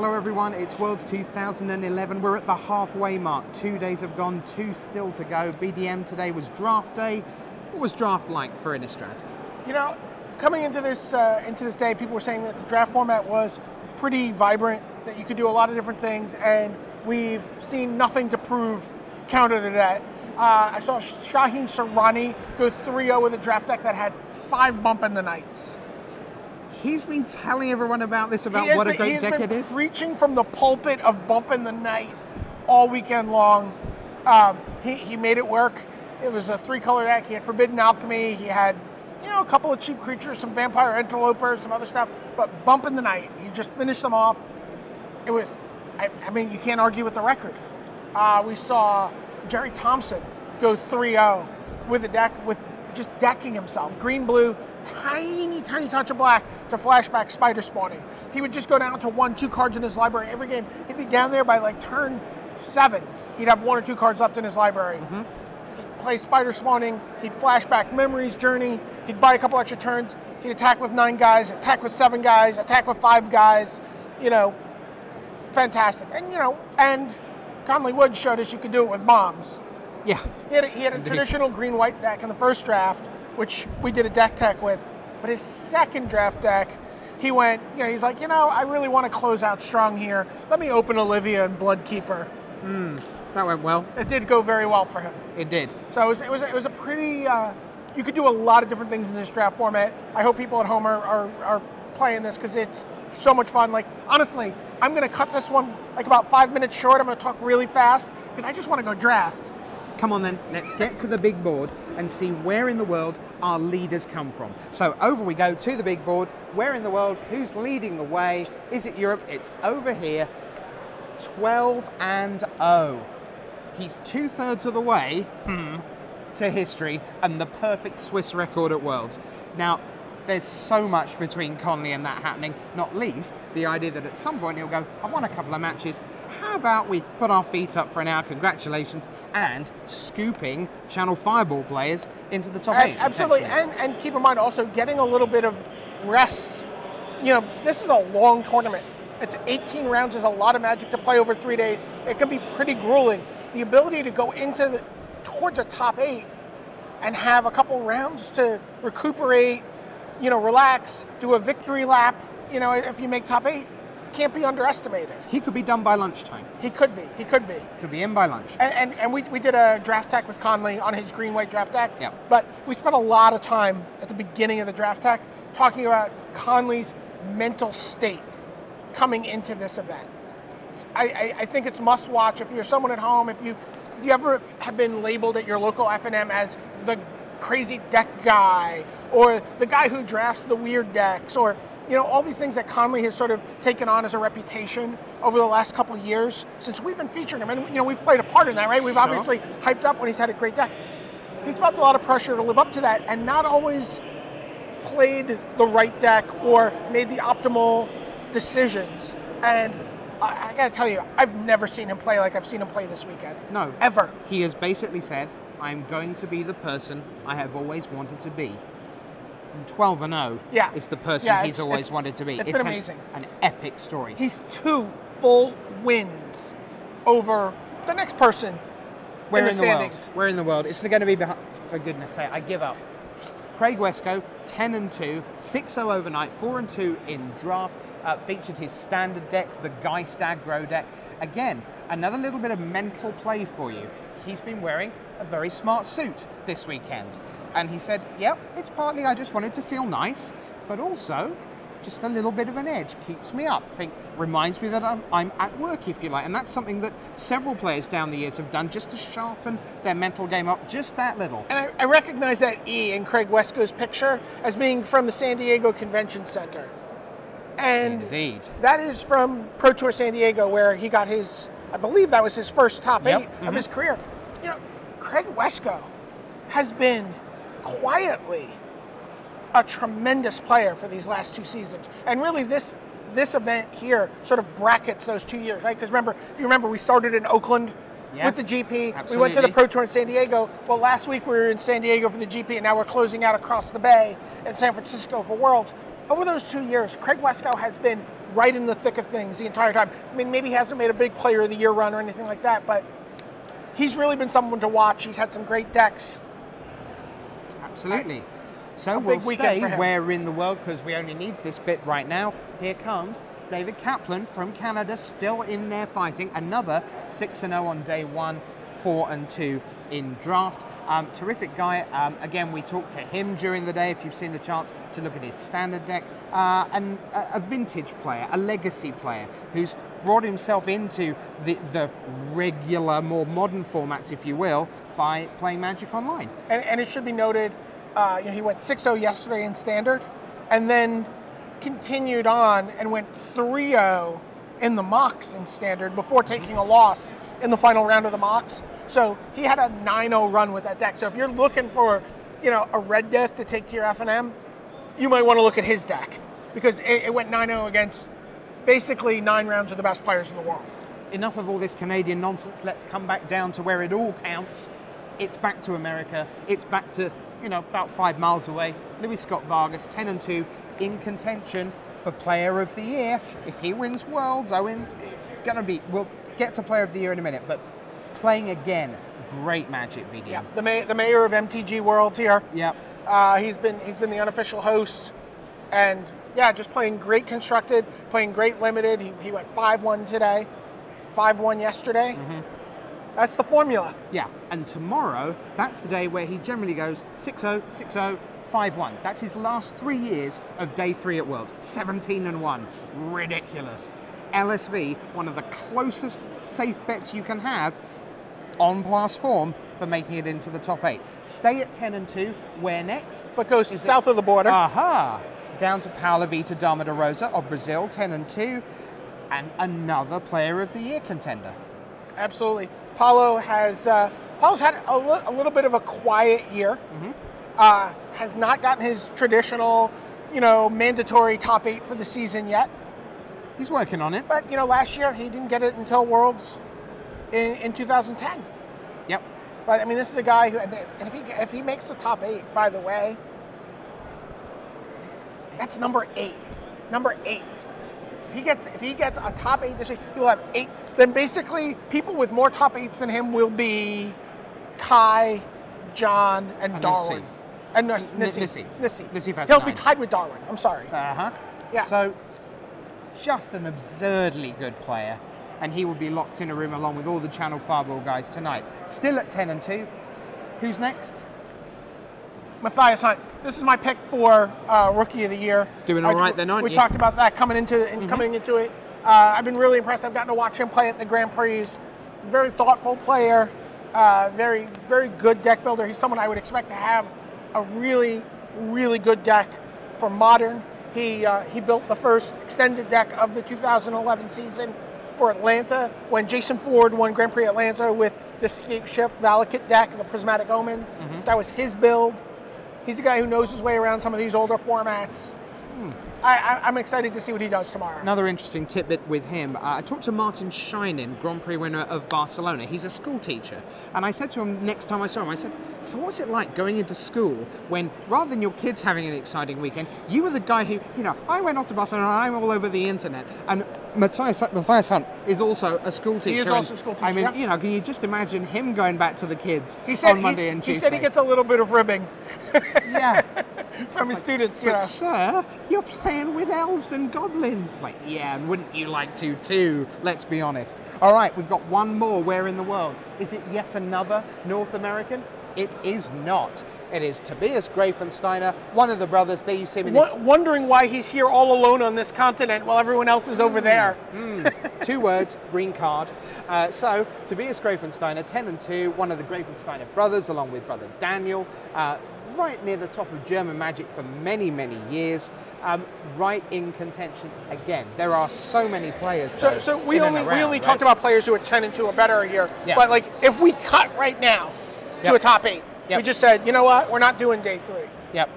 Hello everyone, it's Worlds 2011. We're at the halfway mark. 2 days have gone, 2 still to go. BDM today was draft day. What was draft like for Innistrad? You know, coming into this day, people were saying that the draft format was pretty vibrant, that you could do a lot of different things, and we've seen nothing to prove counter to that. I saw Shaheen Sarani go 3-0 with a draft deck that had 5 bump in the nights. He's been telling everyone about this, about what a great deck it is. He's been preaching from the pulpit of bump in the night all weekend long. He made it work. It was a 3-color deck. He had Forbidden Alchemy. He had, you know, a couple of cheap creatures, some Vampire Interlopers, some other stuff. But bump in the night, he just finished them off. It was, I mean, you can't argue with the record. We saw Jerry Thompson go 3-0 with a deck, with just decking himself. Green-blue, tiny touch of black to flashback spider spawning. He would just go down to 1-2 cards in his library every game. He'd be down there by like turn 7. He'd have 1 or 2 cards left in his library. He'd play spider spawning. He'd flashback Memories Journey. He'd buy a couple extra turns. He'd attack with 9 guys, attack with 7 guys, attack with 5 guys. You know, fantastic. And you know, and Conley Woods showed us you could do it with bombs. Yeah. He had a traditional green-white deck in the first draft, which we did a deck tech with. But his second draft deck, he went, you know, he's like, you know, I really want to close out strong here. Let me open Olivia and Bloodkeeper. That went well. It did go very well for him. It did. So it was a pretty, you could do a lot of different things in this draft format. I hope people at home are playing this because it's so much fun. Like, honestly, I'm going to cut this one like about 5 minutes short. I'm going to talk really fast because I just want to go draft. Come on then, let's get to the big board and see where in the world our leaders come from. So over we go to the big board. Where in the world? Who's leading the way? Is it Europe? It's over here. 12-0. He's 2/3 of the way to history and the perfect Swiss record at Worlds. Now, there's so much between Conley and that happening, not least the idea that at some point he'll go, I've won a couple of matches, how about we put our feet up for an hour, congratulations, and scooping Channel Fireball players into the top 8. Absolutely, and keep in mind also getting a little bit of rest. You know, this is a long tournament. It's 18 rounds, is a lot of Magic to play over 3 days. It can be pretty grueling. The ability to go towards a top 8 and have a couple rounds to recuperate, you know, relax, do a victory lap, you know, if you make top 8, can't be underestimated. He could be done by lunchtime. He could be. Could be in by lunch. And we did a draft tech with Conley on his green-white draft deck. Yeah. But we spent a lot of time at the beginning of the draft tech talking about Conley's mental state coming into this event. I think it's must watch if you're someone at home, if you ever have been labeled at your local F&M as the crazy deck guy, or the guy who drafts the weird decks, or, you know, all these things that Conley has sort of taken on as a reputation over the last couple of years since we've been featuring him. And, you know, we've played a part in that, right? We've obviously hyped up when he's had a great deck. He's felt a lot of pressure to live up to that and not always played the right deck or made the optimal decisions. And I gotta tell you, I've never seen him play like I've seen him play this weekend. No. Ever. He has basically said, I'm going to be the person I have always wanted to be. 12-0 is the person he's always wanted to be. It's been amazing. An epic story. He's 2 full wins over the next person in the standings. Where in the world? It's going to be behind. For goodness sake, I give up. Craig Wescoe, 10-2, 6-0 overnight, 4-2 in draft. Featured his standard deck, the Geist aggro deck. Again, another little bit of mental play for you. He's been wearing a very smart suit this weekend. And he said, yep, it's partly I just wanted to feel nice, but also just a little bit of an edge keeps me up. Reminds me that I'm at work, if you like. And that's something that several players down the years have done just to sharpen their mental game up just that little. And I recognize that E in Craig Wescoe's picture as being from the San Diego Convention Center. And indeed, that is from Pro Tour San Diego, where he got his, I believe that was his first top 8 of his career. You know, Craig Wescoe has been quietly a tremendous player for these last 2 seasons. And really this event here sort of brackets those 2 years, right? Because remember, if you remember, we started in Oakland with the GP. Absolutely. We went to the Pro Tour in San Diego. Well, last week we were in San Diego for the GP, and now we're closing out across the bay in San Francisco for Worlds. Over those 2 years, Craig Wescoe has been right in the thick of things the entire time. I mean, maybe he hasn't made a big player of the year run or anything like that, but he's really been someone to watch. He's had some great decks. Absolutely. So we'll stay where in the world, because we only need this bit right now. Here comes David Kaplan from Canada, still in there fighting. Another 6-0 on day 1, 4-2 in draft. Terrific guy. Again, we talked to him during the day, if you've seen the chance to look at his standard deck. And a vintage player, a legacy player, who's brought himself into the regular, more modern formats, if you will, by playing Magic Online. And it should be noted, he went 6-0 yesterday in standard, and then continued on and went 3-0 in the mocks in standard before taking a loss in the final round of the mocks. So he had a 9-0 run with that deck. So if you're looking for, a red deck to take to your FNM, you might want to look at his deck, because it went 9-0 against basically 9 rounds of the best players in the world. Enough of all this Canadian nonsense. Let's come back down to where it all counts. It's back to America. It's back to, about 5 miles away. Luis Scott Vargas, 10-2, in contention for Player of the Year. If he wins Worlds, Owens, it's going to be, we'll get to Player of the Year in a minute, but playing again, great Magic BDM. Yeah, the mayor of MTG Worlds here. Yep. He's been the unofficial host, and yeah, just playing great constructed, playing great limited. He went 5-1 today, 5-1 yesterday. Mm-hmm. That's the formula. Yeah, and tomorrow, that's the day where he generally goes 6-0, 6-0, 5-1. That's his last 3 years of day 3 at Worlds. 17-1. Ridiculous. LSV, one of the closest safe bets you can have on blast form for making it into the top 8. Stay at 10-2. Where next? But goes south of the border. Aha! Down to Paula Vita Dama de Rosa of Brazil, 10-2, and another Player of the Year contender. Absolutely. Paulo's had a little bit of a quiet year. Mm-hmm. Has not gotten his traditional, mandatory top 8 for the season yet. He's working on it. But, last year he didn't get it until Worlds in 2010. Yep. But, I mean, this is a guy who, and if he makes the top 8, by the way, that's number 8. Number 8. If he gets a top 8 this week, he will have 8. Then basically, people with more top 8s than him will be Kai, John, and Darwin. And Nissi. He'll 9. be tied with Darwin. I'm sorry. Uh-huh. Yeah. So, just an absurdly good player. And he will be locked in a room along with all the Channel Fireball guys tonight. Still at 10-2. Who's next? Matthias Hunt. This is my pick for Rookie of the Year. Doing all right then, aren't you? We talked about that coming into it. I've been really impressed. I've gotten to watch him play at the Grand Prix. Very thoughtful player. Very, very good deck builder. He's someone I would expect to have a really, really good deck for Modern. He built the first extended deck of the 2011 season for Atlanta when Jason Ford won Grand Prix Atlanta with the Scape Shift Valakut deck, the Prismatic Omens. Mm-hmm. That was his build. He's a guy who knows his way around some of these older formats. I'm excited to see what he does tomorrow. Another interesting tidbit with him. I talked to Martin Scheinin, Grand Prix winner of Barcelona. He's a school teacher. And I said to him next time I saw him, I said, so what's it like going into school when, rather than your kids having an exciting weekend, you were the guy who, I went off to Barcelona, I'm all over the internet. And Matthias Hunt is also a school teacher. He is also a school teacher. I mean, yeah. Can you just imagine him going back to the kids on Monday and Tuesday? He said he gets a little bit of ribbing. Yeah. From his students, But sir, you're playing with elves and goblins. It's like, yeah, and wouldn't you like to too? Let's be honest. All right, we've got one more. Where in the world? Is it yet another North American? It is not. It is Tobias Greifensteiner, one of the brothers. There you see him in this. Wondering why he's here all alone on this continent while everyone else is over there. 2 words, green card. So, Tobias Greifensteiner, 10-2, one of the Greifensteiner brothers, along with brother Daniel. Right near the top of German Magic for many, many years. Right in contention again. There are so many players. So we only talked about players who are 10-2 or better here. Yeah. But like, if we cut right now to a top 8, we just said, you know what? We're not doing day 3. Yep.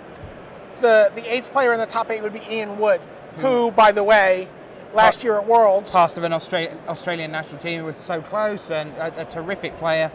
The 8th player in the top 8 would be Ian Wood, who, by the way, last year at Worlds, past of an Australian national team, who was so close, and a terrific player.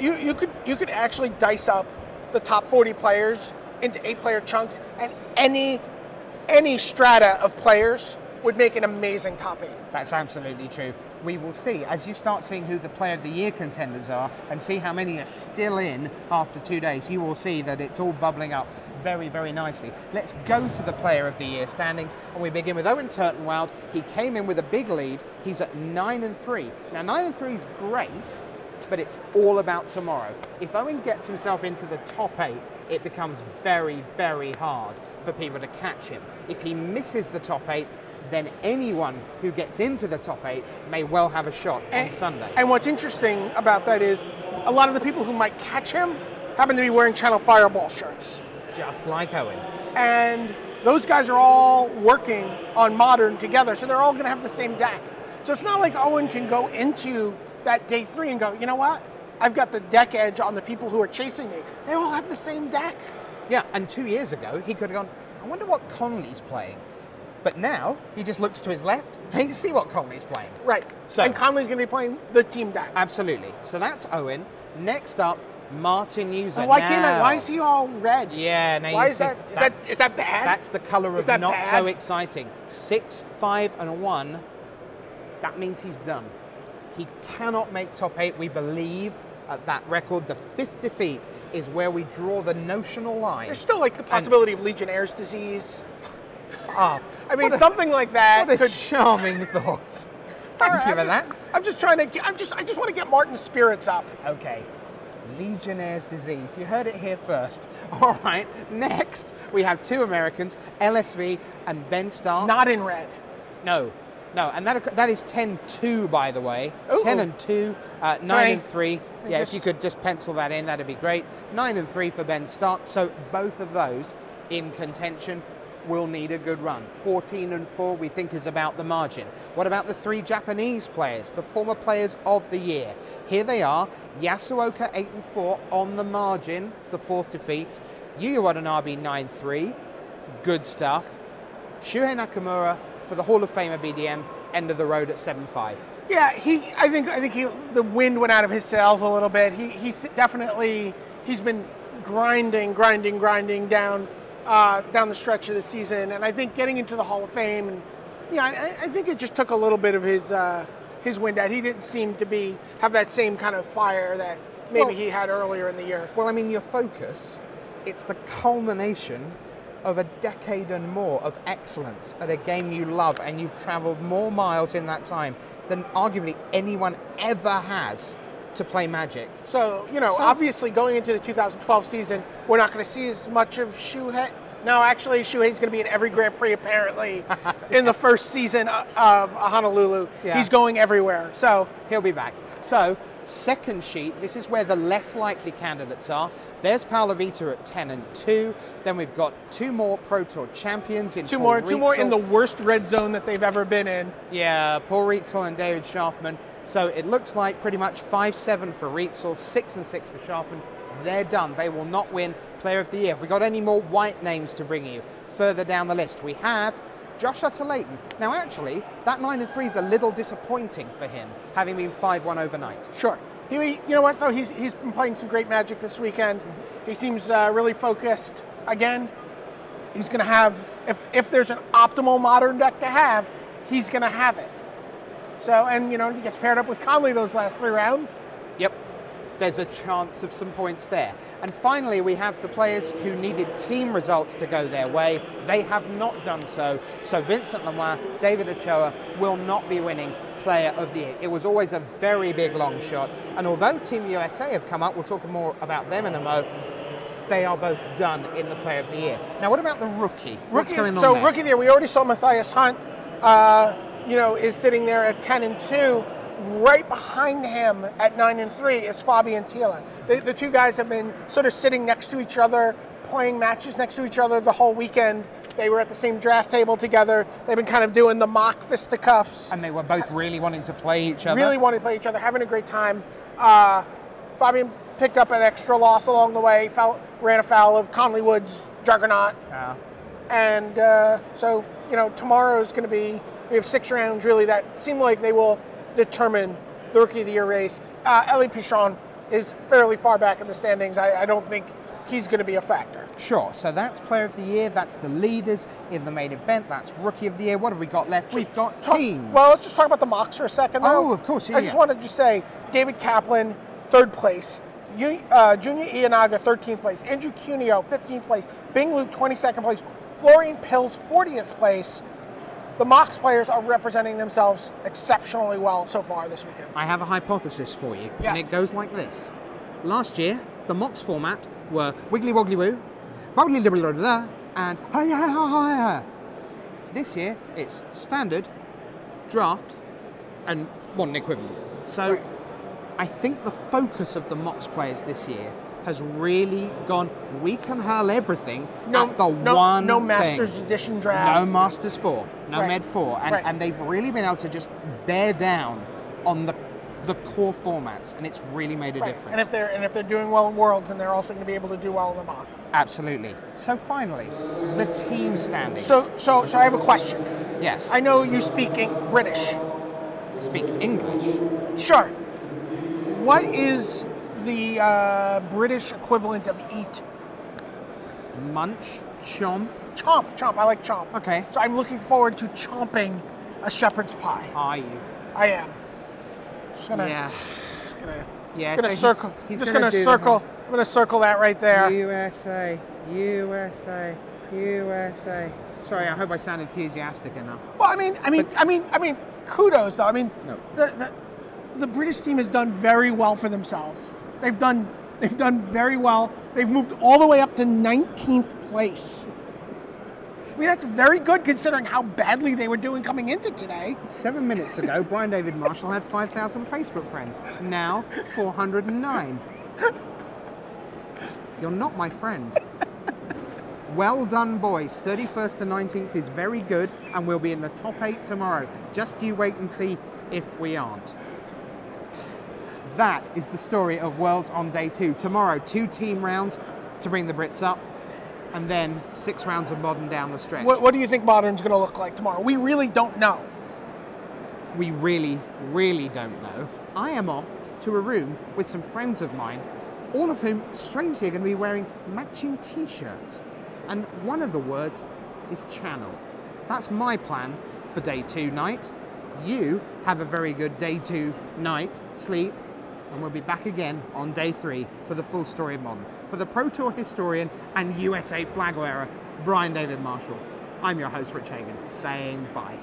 You could actually dice up the top 40 players into 8-player chunks, and any strata of players would make an amazing top 8. That's absolutely true. We will see, as you start seeing who the Player of the Year contenders are and see how many are still in after 2 days, you will see that it's all bubbling up very, very nicely. Let's go to the Player of the Year standings, and we begin with Owen Turtenwald. He came in with a big lead. He's at 9-3. Now, 9-3 is great, but it's all about tomorrow. If Owen gets himself into the top 8, it becomes very, very hard for people to catch him. If he misses the top 8, then anyone who gets into the top 8 may well have a shot on Sunday. And what's interesting about that is a lot of the people who might catch him happen to be wearing Channel Fireball shirts. Just like Owen. And those guys are all working on Modern together, so they're all going to have the same deck. So it's not like Owen can go into that day 3 and go, you know what? I've got the deck edge on the people who are chasing me. They all have the same deck. Yeah, and 2 years ago, he could have gone, I wonder what Conley's playing. But now, he just looks to his left, and you can see what Conley's playing. Right, so, and Conley's going to be playing the team deck. Absolutely. So that's Owen. Next up, Martin User. Why is he all red? Yeah, now why you is see, is that bad? That's the colour of not bad? So exciting. 6, 5, and 1. That means he's done. He cannot make top 8, we believe, at that record. The 5th defeat is where we draw the notional line. There's still like the possibility of Legionnaire's disease. Oh, I mean, something like that. What a charming thought. Thank you for that. I'm just trying to. I just want to get Martin's spirits up. Okay. Legionnaire's disease. You heard it here first. All right. Next, we have 2 Americans, LSV and Ben Stark. Not in red. No. And that is 10-2, by the way. Ooh. 10-2, 9-3. Yeah, if you could just pencil that in, that'd be great. 9-3 for Ben Stark. So both of those in contention will need a good run. 14-4 we think is about the margin. What about the 3 Japanese players, the former players of the year? Here they are, Yasuoka 8-4 on the margin, the 4th defeat. Yuya Watanabe 9-3, good stuff. Shuhei Nakamura for the Hall of Famer BDM, end of the road at 7-5. Yeah, I think the wind went out of his sails a little bit. He's been grinding down the stretch of the season, and I think getting into the Hall of Fame, and I think it just took a little bit of his wind out. He didn't seem to have that same kind of fire that maybe he had earlier in the year. Well, I mean, your focus, it's the culmination of a decade and more of excellence at a game you love, and you've traveled more miles in that time than arguably anyone ever has to play Magic. So, obviously going into the 2012 season, we're not going to see as much of Shuhei. No, actually, Shuhei's going to be in every Grand Prix, apparently, in the first season of Honolulu. Yeah. He's going everywhere, so he'll be back. So, second sheet, this is where the less likely candidates are. There's Paolo Vita at 10-2. Then we've got 2 more Pro Tour champions in two more in the worst red zone that they've ever been in. Yeah, Paul Rietzel and David Schaffman. So it looks like pretty much 5-7 for Rietzel, 6-6 for Schaffman. They're done. They will not win Player of the Year. Have we got any more white names to bring you further down the list? We have Josh Utter-Layton. Now, actually, that 9-3 is a little disappointing for him, having been 5-1 overnight. Sure. You know what, though? He's been playing some great Magic this weekend. He seems really focused. Again, he's going to have, if there's an optimal Modern deck to have, he's going to have it. So, and, if he gets paired up with Conley those last 3 rounds. Yep. There's a chance of some points there. And finally, we have the players who needed team results to go their way. They have not done so. So Vincent Lemoine, David Ochoa will not be winning Player of the Year. It was always a very big long shot. And although Team USA have come up, we'll talk more about them in a mo, they are both done in the Player of the Year. Now, what about the rookie? What's going on there? Rookie of the Year, we already saw Matthias Hunt, is sitting there at 10-2. Right behind him at 9-3 is Fabian Thiele. The 2 guys have been sort of sitting next to each other, playing matches next to each other the whole weekend. They were at the same draft table together. They've been kind of doing the mock fisticuffs. And they were both really wanting to play each other. Really wanting to play each other, having a great time. Fabian picked up an extra loss along the way, ran afoul of Conley Woods, Juggernaut. Yeah. And so, tomorrow is going to be, we have 6 rounds really that seem like they will determine the Rookie of the Year race. Elie Pichon is fairly far back in the standings. I don't think he's going to be a factor. Sure, so that's Player of the Year, that's the leaders in the main event, that's Rookie of the Year. What have we got left? We've got teams. Well, let's just talk about the mocks for a second, though. Oh, of course, yeah. I just wanted to say, David Kaplan, 3rd place. Junya Ianaga, 13th place. Andrew Cuneo, 15th place. Bing Luke, 22nd place. Florian Pills, 40th place. The Mox players are representing themselves exceptionally well so far this weekend. I have a hypothesis for you, yes. and it goes like this. Last year, the Mox format were Wiggly Woggly Woo, Woggly Blah Blah Blah, and Hi Hi Hi Hi. This year, it's Standard, Draft, and Modern Equivalent. So, right. I think the focus of the Mox players this year has really gone, we can hurl everything at the one No thing. Masters Edition draft. No Masters 4, no Right. Med 4. And, Right. and they've really been able to just bear down on the core formats, and it's really made a Right. difference. And if they're doing well in Worlds, then they're also going to be able to do well in the Mox. Absolutely. So finally, the team standings. So I have a question. Yes. I know you speak British. I speak English. Sure. What is the British equivalent of eat? Munch, chomp. Chomp. I like chomp. Okay. So I'm looking forward to chomping a shepherd's pie. Are you? I am. Just gonna. Yeah. Just gonna. Yeah. Gonna so circle. He's Just gonna gonna do circle. I'm gonna circle that right there. USA, USA, USA. Sorry, I hope I sound enthusiastic enough. Well, I mean, kudos though. I mean, No. the British team has done very well for themselves. They've done very well. They've moved all the way up to 19th place. I mean, that's very good considering how badly they were doing coming into today. 7 minutes ago, Brian David-Marshall had 5,000 Facebook friends. Now, 409. You're not my friend. Well done, boys. 31st to 19th is very good, and we'll be in the top 8 tomorrow. Just you wait and see if we aren't. That is the story of Worlds on day 2. Tomorrow, 2 team rounds to bring the Brits up, and then 6 rounds of Modern down the stretch. What do you think Modern's going to look like tomorrow? We really don't know. We really, really don't know. I am off to a room with some friends of mine, all of whom, strangely, are going to be wearing matching t-shirts. And one of the words is channel. That's my plan for day 2 night. You have a very good day 2 night, sleep, and we'll be back again on day 3 for the full story of Modern. For the Pro Tour historian and USA flag wearer, Brian David-Marshall, I'm your host, Rich Hagon, saying bye.